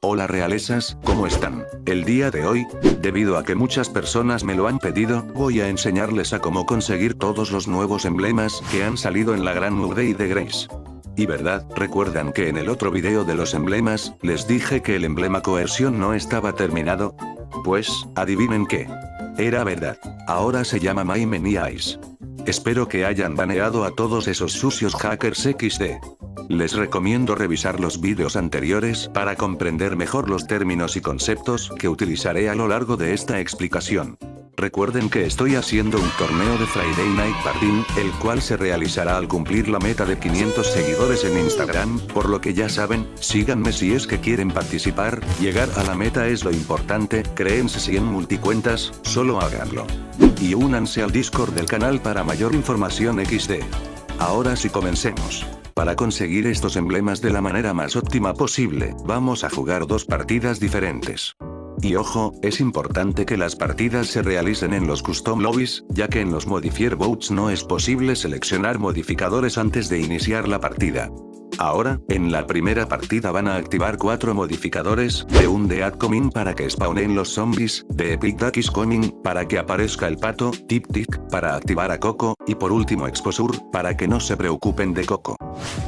Hola realezas, ¿cómo están? El día de hoy, debido a que muchas personas me lo han pedido, voy a enseñarles a cómo conseguir todos los nuevos emblemas que han salido en la gran update de Grace. Y verdad, ¿recuerdan que en el otro video de los emblemas, les dije que el emblema coerción no estaba terminado? Pues, adivinen qué. Era verdad. Ahora se llama My Many Eyes. Espero que hayan baneado a todos esos sucios hackers XD. Les recomiendo revisar los vídeos anteriores para comprender mejor los términos y conceptos que utilizaré a lo largo de esta explicación. Recuerden que estoy haciendo un torneo de Friday Night Party, el cual se realizará al cumplir la meta de 500 seguidores en Instagram, por lo que ya saben, síganme si es que quieren participar, llegar a la meta es lo importante, créense 100 multicuentas, solo háganlo. Y únanse al Discord del canal para mayor información XD. Ahora sí comencemos. Para conseguir estos emblemas de la manera más óptima posible, vamos a jugar dos partidas diferentes. Y ojo, es importante que las partidas se realicen en los custom lobbies, ya que en los modifier votes no es posible seleccionar modificadores antes de iniciar la partida. Ahora, en la primera partida van a activar 4 modificadores, de un de Ad Coming para que spawnen los zombies, de Epic Duck is Coming para que aparezca el pato, Tip Tick para activar a Coco, y por último Exposure para que no se preocupen de Coco.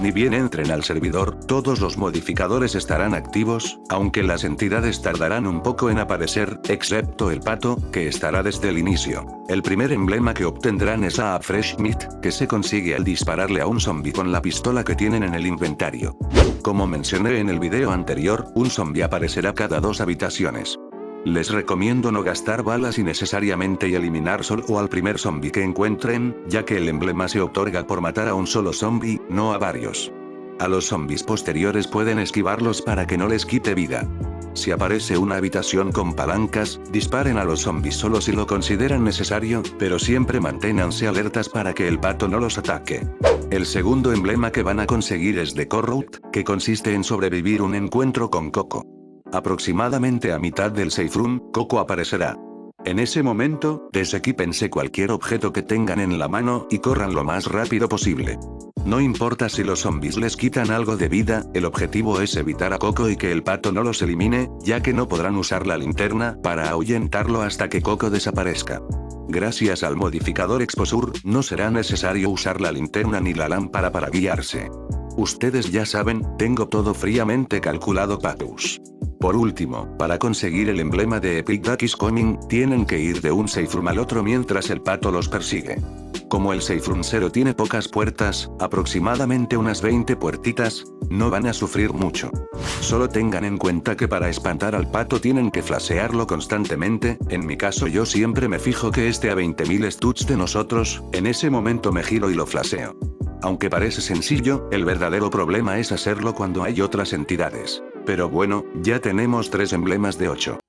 Ni bien entren al servidor, todos los modificadores estarán activos, aunque las entidades tardarán un poco en aparecer, excepto el pato, que estará desde el inicio. El primer emblema que obtendrán es a Fresh Meat, que se consigue al dispararle a un zombie con la pistola que tienen en el inventario. Como mencioné en el video anterior, un zombie aparecerá cada 2 habitaciones. Les recomiendo no gastar balas innecesariamente y eliminar solo al primer zombie que encuentren, ya que el emblema se otorga por matar a un solo zombie, no a varios. A los zombies posteriores pueden esquivarlos para que no les quite vida. Si aparece una habitación con palancas, disparen a los zombies solo si lo consideran necesario, pero siempre manténganse alertas para que el pato no los ataque. El segundo emblema que van a conseguir es de Corrupt, que consiste en sobrevivir un encuentro con Coco. Aproximadamente a mitad del safe room, Coco aparecerá. En ese momento, desequípense cualquier objeto que tengan en la mano y corran lo más rápido posible. No importa si los zombies les quitan algo de vida, el objetivo es evitar a Coco y que el pato no los elimine, ya que no podrán usar la linterna para ahuyentarlo hasta que Coco desaparezca. Gracias al modificador Exposure, no será necesario usar la linterna ni la lámpara para guiarse. Ustedes ya saben, tengo todo fríamente calculado patus. Por último, para conseguir el emblema de Epic Duck is Coming, tienen que ir de un safe room al otro mientras el pato los persigue. Como el safe room 0 tiene pocas puertas, aproximadamente unas 20 puertitas, no van a sufrir mucho. Solo tengan en cuenta que para espantar al pato tienen que flashearlo constantemente, en mi caso yo siempre me fijo que esté a 20.000 studs de nosotros, en ese momento me giro y lo flasheo. Aunque parece sencillo, el verdadero problema es hacerlo cuando hay otras entidades. Pero bueno, ya tenemos 3 emblemas de 8.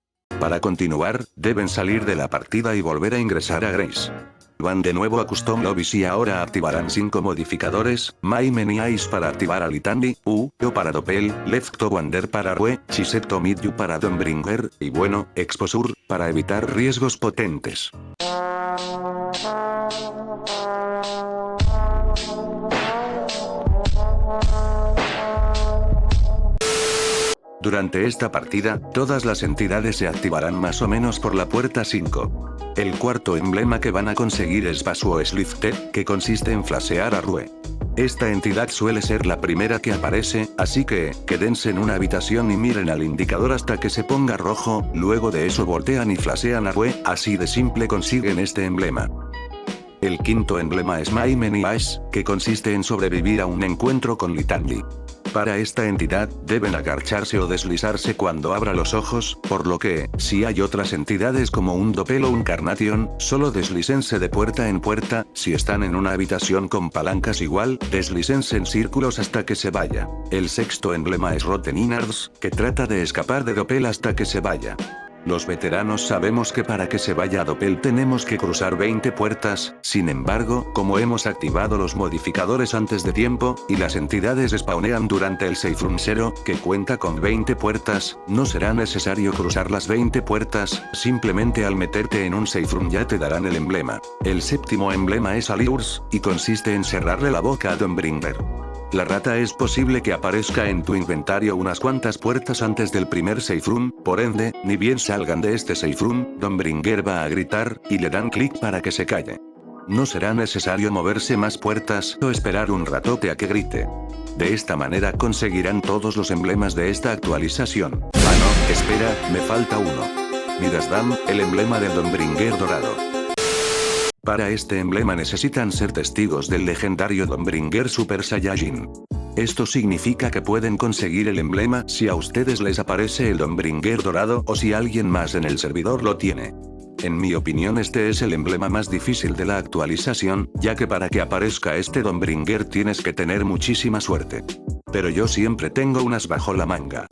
Para continuar, deben salir de la partida y volver a ingresar a Grace. Van de nuevo a Custom Lobbies y ahora activarán 5 modificadores, My Many Eyes para activar a Litandi, Yo para Doppel, Left to Wander para Rue, Chiset to Meet You para Dawnbringer, y bueno, Exposure, para evitar riesgos potentes. Durante esta partida, todas las entidades se activarán más o menos por la puerta 5. El cuarto emblema que van a conseguir es Basuo Slifted, que consiste en flashear a Rue. Esta entidad suele ser la primera que aparece, así que, quédense en una habitación y miren al indicador hasta que se ponga rojo, luego de eso voltean y flashean a Rue, así de simple consiguen este emblema. El quinto emblema es My Many Eyes, que consiste en sobrevivir a un encuentro con Litandi. Para esta entidad, deben agacharse o deslizarse cuando abra los ojos, por lo que, si hay otras entidades como un Doppel o un Carnation, solo deslícense de puerta en puerta, si están en una habitación con palancas igual, deslícense en círculos hasta que se vaya. El sexto emblema es Rotten Innards, que trata de escapar de Doppel hasta que se vaya. Los veteranos sabemos que para que se vaya a Doppel tenemos que cruzar 20 puertas, sin embargo, como hemos activado los modificadores antes de tiempo, y las entidades spawnean durante el safe room 0, que cuenta con 20 puertas, no será necesario cruzar las 20 puertas, simplemente al meterte en un safe room ya te darán el emblema. El séptimo emblema es Allures, y consiste en cerrarle la boca a Dawnbringer. La rata es posible que aparezca en tu inventario unas cuantas puertas antes del primer safe room, por ende, ni bien salgan de este safe room, Dombringer va a gritar, y le dan clic para que se calle. No será necesario moverse más puertas o esperar un ratote a que grite. De esta manera conseguirán todos los emblemas de esta actualización. Ah no, espera, me falta uno. Midasdam, el emblema del Dombringer dorado. Para este emblema necesitan ser testigos del legendario Dombringer Super Saiyajin. Esto significa que pueden conseguir el emblema si a ustedes les aparece el Dombringer dorado o si alguien más en el servidor lo tiene. En mi opinión este es el emblema más difícil de la actualización, ya que para que aparezca este Dombringer tienes que tener muchísima suerte. Pero yo siempre tengo unas bajo la manga.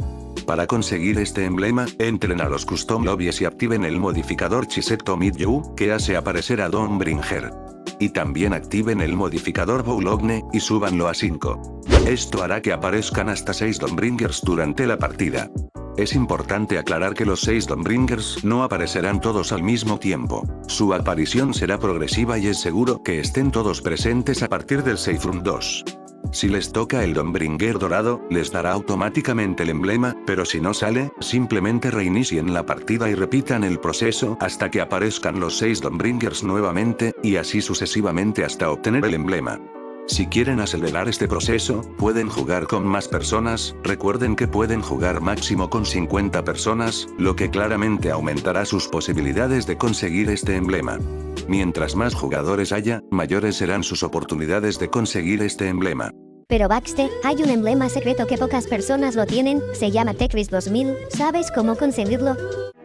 Para conseguir este emblema, entren a los Custom Lobbies y activen el modificador Chiseto Meet You, que hace aparecer a Dombringer. Y también activen el modificador Boulogne, y súbanlo a 5. Esto hará que aparezcan hasta 6 Dombringers durante la partida. Es importante aclarar que los 6 Dombringers no aparecerán todos al mismo tiempo. Su aparición será progresiva y es seguro que estén todos presentes a partir del Safe Room 2. Si les toca el Dombringer dorado, les dará automáticamente el emblema, pero si no sale, simplemente reinicien la partida y repitan el proceso hasta que aparezcan los 6 Dombringers nuevamente, y así sucesivamente hasta obtener el emblema. Si quieren acelerar este proceso, pueden jugar con más personas, recuerden que pueden jugar máximo con 50 personas, lo que claramente aumentará sus posibilidades de conseguir este emblema. Mientras más jugadores haya, mayores serán sus oportunidades de conseguir este emblema. Pero Baxter, hay un emblema secreto que pocas personas lo tienen, se llama Tetris 2000, ¿sabes cómo conseguirlo?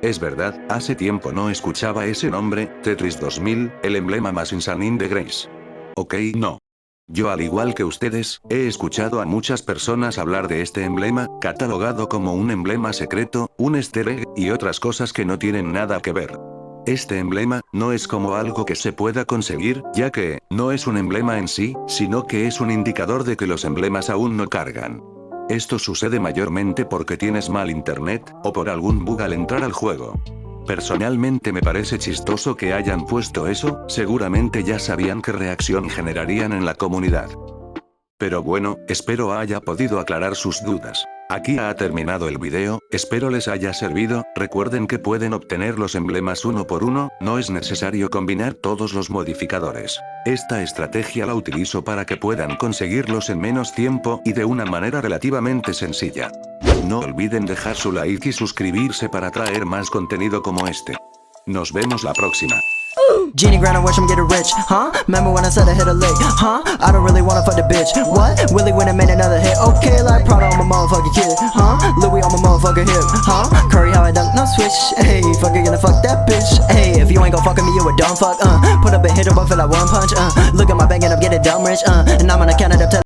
Es verdad, hace tiempo no escuchaba ese nombre, Tetris 2000, el emblema más insanín de Grace. Ok, no. Yo al igual que ustedes, he escuchado a muchas personas hablar de este emblema, catalogado como un emblema secreto, un easter egg, y otras cosas que no tienen nada que ver. Este emblema, no es como algo que se pueda conseguir, ya que, no es un emblema en sí, sino que es un indicador de que los emblemas aún no cargan. Esto sucede mayormente porque tienes mal internet, o por algún bug al entrar al juego. Personalmente me parece chistoso que hayan puesto eso, seguramente ya sabían qué reacción generarían en la comunidad. Pero bueno, espero haya podido aclarar sus dudas. Aquí ha terminado el video, espero les haya servido, recuerden que pueden obtener los emblemas uno por uno, no es necesario combinar todos los modificadores. Esta estrategia la utilizo para que puedan conseguirlos en menos tiempo y de una manera relativamente sencilla. No olviden dejar su like y suscribirse para traer más contenido como este. Nos vemos la próxima. Genie grind, I wish I'm getting rich, huh? Remember when I said I hit a lick, huh? I don't really wanna fuck the bitch, what? Willie when I made another hit, okay, like Prada on my motherfucking kid, huh? Louis on my motherfucking hip, huh? Curry how I dunk, no switch, hey, fucker gonna fuck that bitch, hey, if you ain't gon' fuck with me, you a dumb fuck, put up a hit up for that one punch, look at my bank and I'm getting dumb rich, and I'm gonna count it up to